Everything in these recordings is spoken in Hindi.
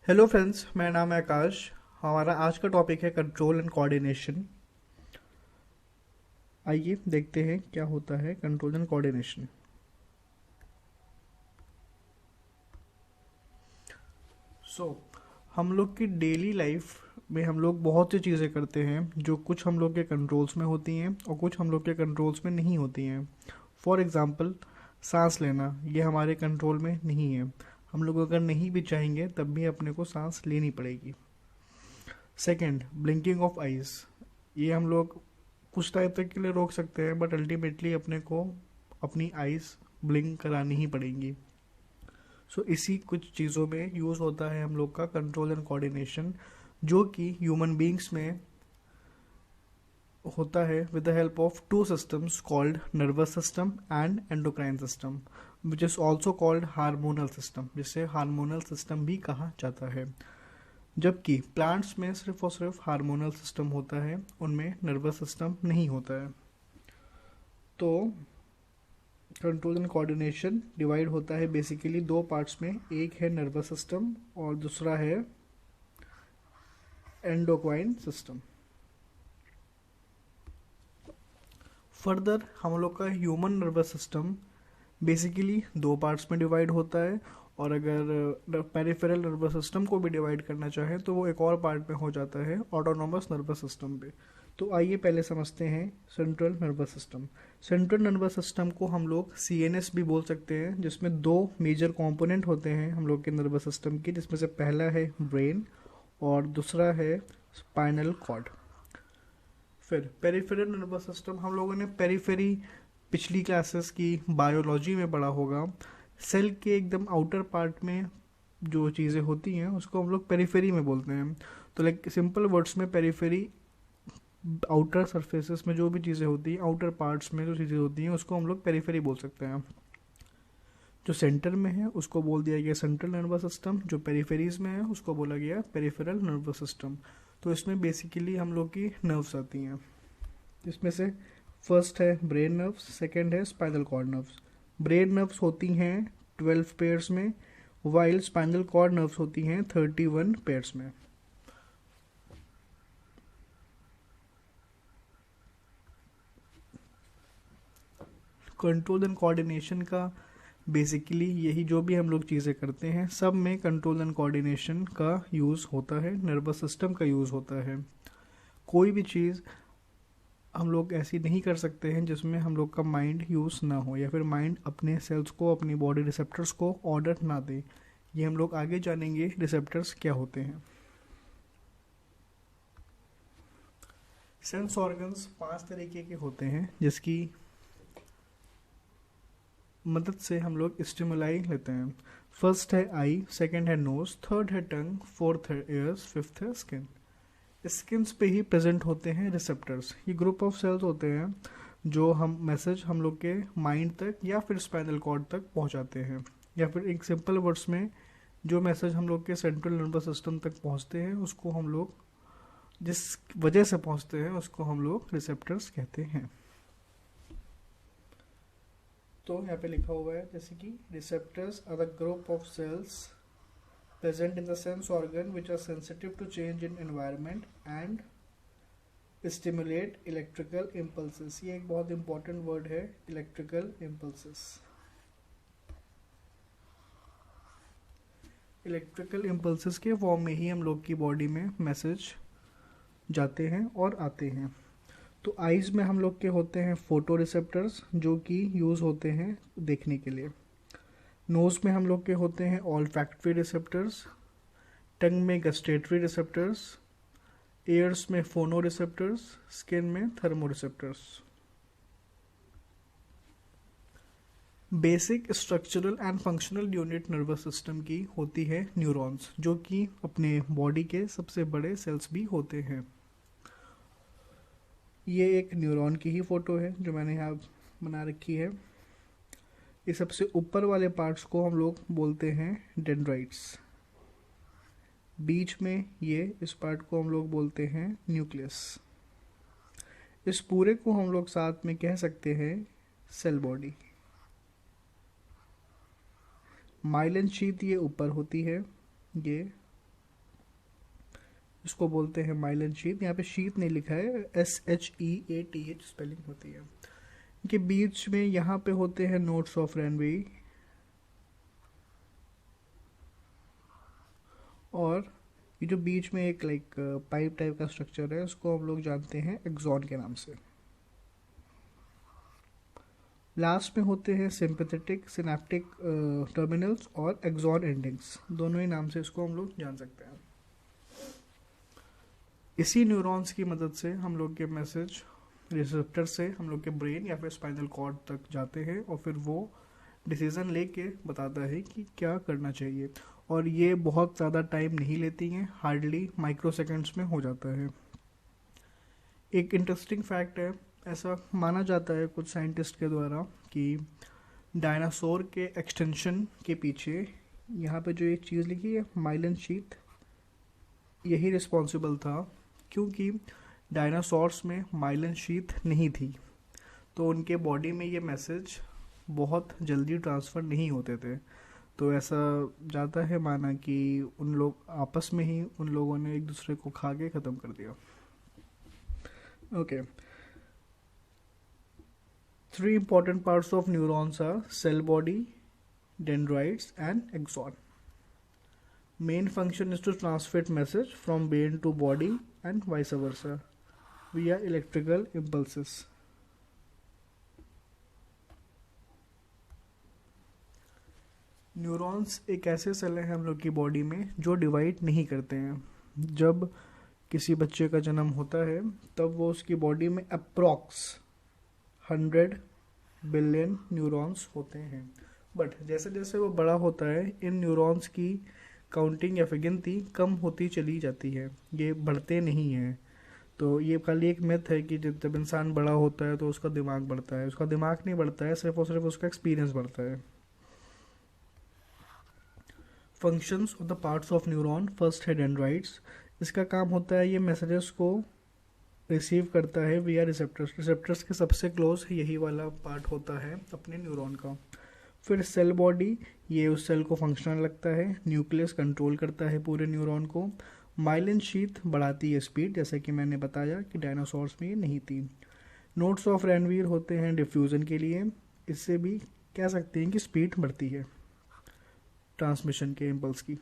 हेलो फ्रेंड्स, मेरा नाम है आकाश। हमारा आज का टॉपिक है कंट्रोल एंड कोऑर्डिनेशन। आइए देखते हैं क्या होता है कंट्रोल एंड कोऑर्डिनेशन। सो हम लोग की डेली लाइफ में हम लोग बहुत सी चीज़ें करते हैं जो कुछ हम लोग के कंट्रोल्स में होती हैं और कुछ हम लोग के कंट्रोल्स में नहीं होती हैं। फॉर एग्ज़ाम्पल, सांस लेना ये हमारे कंट्रोल में नहीं है। हम लोग अगर नहीं भी चाहेंगे तब भी अपने को सांस लेनी पड़ेगी। सेकेंड, ब्लिंकिंग ऑफ आइज़, ये हम लोग कुछ टाइम तक के लिए रोक सकते हैं बट अल्टीमेटली अपने को अपनी आइज़ ब्लिंक करानी ही पड़ेंगी। सो इसी कुछ चीज़ों में यूज़ होता है हम लोग का कंट्रोल एंड कोऑर्डिनेशन, जो कि ह्यूमन बींग्स में होता है with the help of two systems called nervous system and endocrine system, which is also called hormonal system, जिसे हार्मोनल सिस्टम भी कहा जाता है। जबकि प्लांट्स में सिर्फ और सिर्फ हार्मोनल सिस्टम होता है, उनमें नर्वस सिस्टम नहीं होता है। तो कंट्रोल एंड कोऑर्डिनेशन डिवाइड होता है बेसिकली दो पार्ट्स में, एक है नर्वस सिस्टम और दूसरा है एंडोक्राइन सिस्टम। फर्दर हम लोग का ह्यूमन नर्वस सिस्टम बेसिकली दो पार्ट्स में डिवाइड होता है, और अगर पेरिफेरल नर्वस सिस्टम को भी डिवाइड करना चाहें तो वो एक और पार्ट में हो जाता है ऑटोनोमस नर्वस सिस्टम पे। तो आइए पहले समझते हैं central nervous system. Central nervous system को हम लोग सीएनएस भी बोल सकते हैं, जिसमें दो मेजर कंपोनेंट होते हैं हम लोग के नर्वस सिस्टम के, जिसमें से पहला है ब्रेन और दूसरा है स्पाइनल कॉर्ड। फिर पेरिफेरल नर्वस सिस्टम, हम लोगों ने पेरिफेरी पिछली क्लासेस की बायोलॉजी में पढ़ा होगा। सेल के एकदम आउटर पार्ट में जो चीज़ें होती हैं उसको हम लोग पेरिफेरी में बोलते हैं। तो लाइक सिंपल वर्ड्स में पेरिफेरी, आउटर सरफेसेस में जो भी चीज़ें होती हैं, आउटर पार्ट्स में जो चीज़ें होती हैं उसको हम लोग पेरिफेरी बोल सकते हैं। जो सेंटर में है उसको बोल दिया गया सेंट्रल नर्वस सिस्टम, जो पेरिफेरीज में है उसको बोला गया पेरिफेरल नर्वस सिस्टम। तो इसमें बेसिकली हम लोग की नर्व्स आती हैं, जिसमें से फर्स्ट है ब्रेन नर्व्स, सेकंड है spinal cord nerves. Brain nerves होती हैं 12 पेयर्स में, वाइल स्पाइनल कॉर्ड नर्व्स होती हैं 31 पेयर्स में। कंट्रोल एंड कोऑर्डिनेशन का बेसिकली यही, जो भी हम लोग चीज़ें करते हैं सब में कंट्रोल एंड कोऑर्डिनेशन का यूज़ होता है, नर्वस सिस्टम का यूज़ होता है। कोई भी चीज़ हम लोग ऐसी नहीं कर सकते हैं जिसमें हम लोग का माइंड यूज़ ना हो, या फिर माइंड अपने सेल्स को, अपनी बॉडी रिसेप्टर्स को ऑर्डर ना दे। ये हम लोग आगे जानेंगे रिसेप्टर्स क्या होते हैं। सेंस ऑर्गन्स 5 तरीके के होते हैं, जिसकी मदद से हम लोग स्टिमुलाई लेते हैं। फर्स्ट है आई, सेकंड है नोज, थर्ड है टंग, फोर्थ है ईयर्स, फिफ्थ है स्किन। स्किन्स पे ही प्रेजेंट होते हैं रिसेप्टर्स। ये ग्रुप ऑफ सेल्स होते हैं जो हम मैसेज हम लोग के माइंड तक या फिर स्पाइनल कॉर्ड तक पहुंचाते हैं, या फिर एक सिंपल वर्ड्स में जो मैसेज हम लोग के सेंट्रल नर्वस सिस्टम तक पहुंचते हैं उसको हम लोग, जिस वजह से पहुंचते हैं उसको हम लोग रिसेप्टर्स कहते हैं। तो यहाँ पे लिखा हुआ है जैसे कि receptors are the group of cells present in the sense organ which are sensitive to change in environment and stimulate electrical impulses। ये एक बहुत important word है, electrical impulses। इलेक्ट्रिकल इम्पल्सेस के फॉर्म में ही हम लोग की बॉडी में मैसेज जाते हैं और आते हैं। तो आइज़ में हम लोग के होते हैं फोटो रिसेप्टर्स, जो कि यूज़ होते हैं देखने के लिए। नोज़ में हम लोग के होते हैं ऑल फैक्ट्री रिसेप्टर्स, टंग में गस्टेटरी रिसेप्टर्स, एयर्स में फोनो रिसेप्टर्स, स्किन में thermo receptors. Basic structural and functional unit nervous system की होती है न्यूरॉन्स, जो कि अपने बॉडी के सबसे बड़े सेल्स भी होते हैं। ये एक न्यूरॉन की ही फोटो है जो मैंने यहाँ बना रखी है। इस सबसे ऊपर वाले पार्ट्स को हम लोग बोलते हैं डेंड्राइट्स। बीच में ये इस पार्ट को हम लोग बोलते हैं न्यूक्लियस। इस पूरे को हम लोग साथ में कह सकते हैं सेल बॉडी। माइलिन शीथ ये ऊपर होती है, ये इसको बोलते हैं माइलिन शीथ। यहाँ पे शीथ नहीं लिखा है, SHEATH स्पेलिंग होती है। इनके बीच में यहाँ पे होते हैं नोड्स ऑफ रैनवे, और ये जो बीच में एक लाइक पाइप टाइप का स्ट्रक्चर है, उसको हम लोग जानते हैं एक्सॉन के नाम से। लास्ट में होते हैं सिंपैथेटिक सिनेप्टिक टर्मिनल्स और एक्सॉन एंडिंग्स, दोनों ही नाम से इसको हम लोग जान सकते हैं। इसी न्यूरॉन्स की मदद से हम लोग के मैसेज रिसेप्टर से हम लोग के ब्रेन या फिर स्पाइनल कॉर्ड तक जाते हैं, और फिर वो डिसीजन लेके बताता है कि क्या करना चाहिए। और ये बहुत ज़्यादा टाइम नहीं लेती हैं, हार्डली माइक्रो सेकेंड्स में हो जाता है। एक इंटरेस्टिंग फैक्ट है, ऐसा माना जाता है कुछ साइंटिस्ट के द्वारा कि डायनासोर के एक्सटेंशन के पीछे यहाँ पे जो एक चीज़ लिखी है माइलिन शीथ, यही रिस्पॉन्सिबल था, क्योंकि डायनासोर्स में माइलिन शीथ नहीं थी, तो उनके बॉडी में ये मैसेज बहुत जल्दी ट्रांसफ़र नहीं होते थे। तो ऐसा जाता है माना कि उन लोग आपस में ही उन लोगों ने एक दूसरे को खा के ख़त्म कर दिया। Okay, 3 important parts of neurons are cell body, dendrites and axon. Main function is to transmit message from brain to body and vice versa via electrical impulses. Neurons एक ऐसे सेल हैं हम लोग की बॉडी में जो डिवाइड नहीं करते हैं। जब किसी बच्चे का जन्म होता है तब वो उसकी बॉडी में अप्रॉक्स 100 बिलियन न्यूरॉन्स होते हैं, बट जैसे जैसे वो बड़ा होता है इन न्यूरॉन्स की काउंटिंग या फिर गिनती कम होती चली जाती है, ये बढ़ते नहीं हैं। तो ये खाली एक मिथ है कि जब इंसान बड़ा होता है तो उसका दिमाग बढ़ता है, उसका दिमाग नहीं बढ़ता है, सिर्फ और सिर्फ उसका एक्सपीरियंस बढ़ता है। Functions of the parts of neuron, first है डेंड्राइट्स। इसका काम होता है ये मैसेजेस को रिसीव करता है विया रिसेप्टर्स। रिसेप्टर्स के सबसे क्लोज यही वाला पार्ट होता है अपने न्यूरॉन का। फिर सेल बॉडी, ये उस सेल को फंक्शनल लगता है। न्यूक्लियस कंट्रोल करता है पूरे न्यूरॉन को। माइलिन शीथ बढ़ाती है स्पीड, जैसे कि मैंने बताया कि डायनासोर्स में ये नहीं थी। नोड्स ऑफ रैनवीर होते हैं डिफ्यूज़न के लिए, इससे भी कह सकते हैं कि स्पीड बढ़ती है ट्रांसमिशन के इम्पल्स की।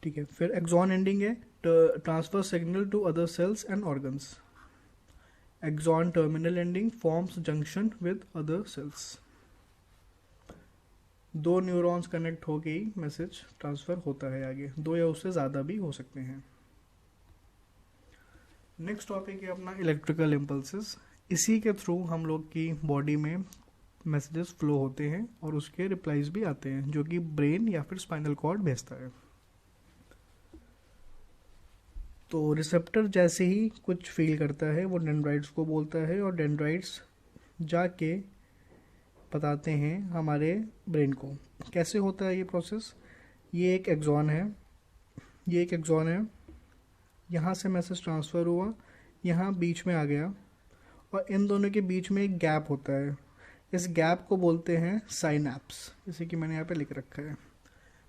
ठीक है, फिर एक्सॉन एंडिंग है, transfer signal to other cells and organs. Axon terminal ending forms junction with other cells. 2 neurons connect हो के ही मैसेज ट्रांसफर होता है आगे, 2 या उससे ज़्यादा भी हो सकते हैं। नेक्स्ट टॉपिक है अपना इलेक्ट्रिकल इम्पल्सेस। इसी के थ्रू हम लोग की बॉडी में मैसेजेस फ्लो होते हैं और उसके रिप्लाईज भी आते हैं, जो कि ब्रेन या फिर स्पाइनल कॉर्ड भेजता है। तो रिसेप्टर जैसे ही कुछ फील करता है वो डेंड्राइट्स को बोलता है, और डेंड्राइट्स जाके बताते हैं हमारे ब्रेन को। कैसे होता है ये प्रोसेस? ये एक एक्सॉन है, यहाँ से मैसेज ट्रांसफ़र हुआ, यहाँ बीच में आ गया, और इन दोनों के बीच में एक गैप होता है। इस गैप को बोलते हैं साइनैप्स, जैसे कि मैंने यहाँ पे लिख रखा है।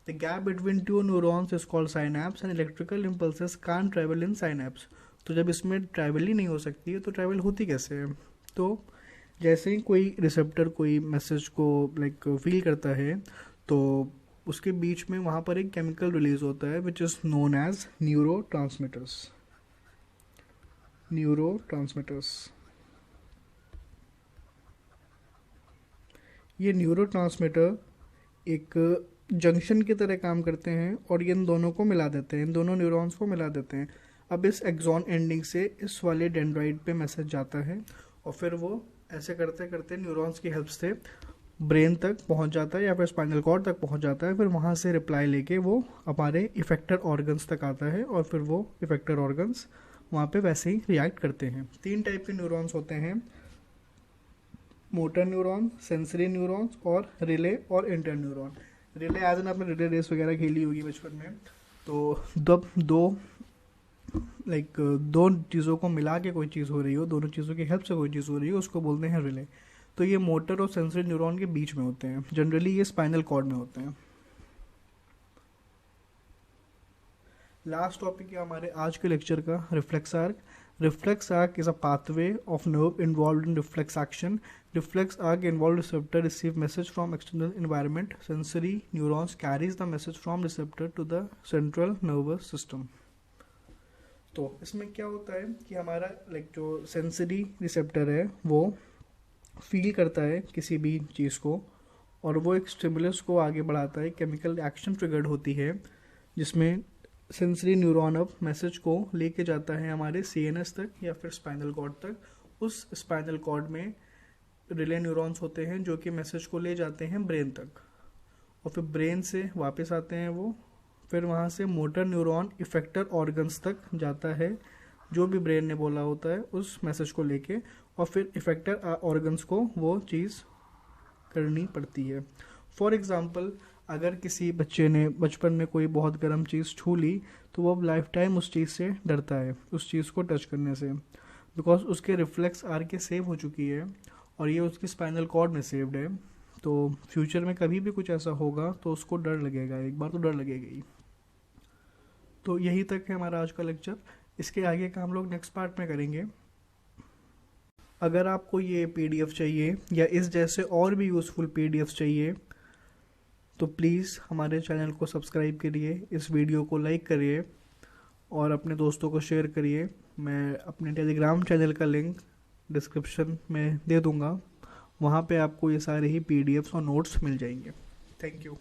The gap between 2 neurons is called synapse and electrical impulses can travel in synapse. तो जब इसमें ट्रैवल ही नहीं हो सकती है तो ट्रैवल होती कैसे है? तो जैसे ही कोई रिसेप्टर कोई मैसेज को लाइक फील करता है तो उसके बीच में वहाँ पर एक केमिकल रिलीज होता है which is known as neurotransmitters. ये न्यूरोट्रांसमीटर एक जंक्शन की तरह काम करते हैं और ये इन दोनों को मिला देते हैं, इन दोनों न्यूरॉन्स को मिला देते हैं। अब इस एक्सॉन एंडिंग से इस वाले डेंड्राइट पे मैसेज जाता है, और फिर वो ऐसे करते करते न्यूरॉन्स की हेल्प से ब्रेन तक पहुंच जाता है या फिर स्पाइनल कॉर्ड तक पहुंच जाता है। फिर वहाँ से रिप्लाई लेके वो हमारे इफेक्टर ऑर्गन्स तक आता है, और फिर वो इफेक्टर ऑर्गन्स वहाँ पे वैसे ही रिएक्ट करते हैं। 3 टाइप के न्यूरॉन्स होते हैं, मोटर न्यूरॉन, सेंसरी न्यूरॉन्स और रिले और inter neuron. Relay as an आपने रिले रेस वगैरह खेली होगी बचपन में, तो दो चीज़ों को मिला के कोई चीज़ हो रही हो, दोनों चीज़ों की हेल्प से कोई चीज़ हो रही हो, उसको बोलते हैं रिले। तो ये मोटर और सेंसरी न्यूरॉन के बीच में होते हैं, जनरली ये स्पाइनल कॉर्ड में होते हैं। लास्ट टॉपिक है हमारे आज के लेक्चर का, reflex arc. Reflex arc is a pathway of nerve involved in reflex action. Reflex arc involved receptor receive message from external environment. Sensory neurons carries the message from receptor to the central nervous system. तो इसमें क्या होता है कि हमारा जो सेंसरी रिसेप्टर है वो फील करता है किसी भी चीज़ को, और वो एक स्टिमुलस को आगे बढ़ाता है. केमिकल एक्शन ट्रिगर्ड होती है जिसमें सेंसरी न्यूरॉन अब मैसेज को लेके जाता है हमारे सीएनएस तक या फिर स्पाइनल कॉर्ड तक. उस स्पाइनल कॉर्ड में रिले न्यूरॉन्स होते हैं जो कि मैसेज को ले जाते हैं ब्रेन तक, और फिर ब्रेन से वापस आते हैं वो. फिर वहाँ से मोटर न्यूरॉन इफेक्टर ऑर्गन्स तक जाता है, जो भी ब्रेन ने बोला होता है उस मैसेज को लेके, और फिर इफेक्टर ऑर्गन्स को वो चीज़ करनी पड़ती है. फॉर एग्ज़ाम्पल, अगर किसी बच्चे ने बचपन में कोई बहुत गर्म चीज़ छू ली तो वो अब लाइफ टाइम उस चीज़ से डरता है, उस चीज़ को टच करने से, बिकॉज उसके रिफ्लेक्स आर्क सेव हो चुकी है और ये उसकी स्पाइनल कॉर्ड में सेव्ड है. तो फ्यूचर में कभी भी कुछ ऐसा होगा तो उसको डर लगेगा, एक बार तो डर लगेगा ही. तो यही तक है हमारा आज का लेक्चर. इसके आगे का हम लोग नेक्स्ट पार्ट में करेंगे. अगर आपको ये PDF चाहिए या इस जैसे और भी यूज़फुल PDFs चाहिए तो प्लीज़ हमारे चैनल को सब्सक्राइब करिए, इस वीडियो को लाइक करिए और अपने दोस्तों को शेयर करिए. मैं अपने टेलीग्राम चैनल का लिंक डिस्क्रिप्शन में दे दूँगा, वहाँ पे आपको ये सारे ही PDFs और नोट्स मिल जाएंगे. Thank you.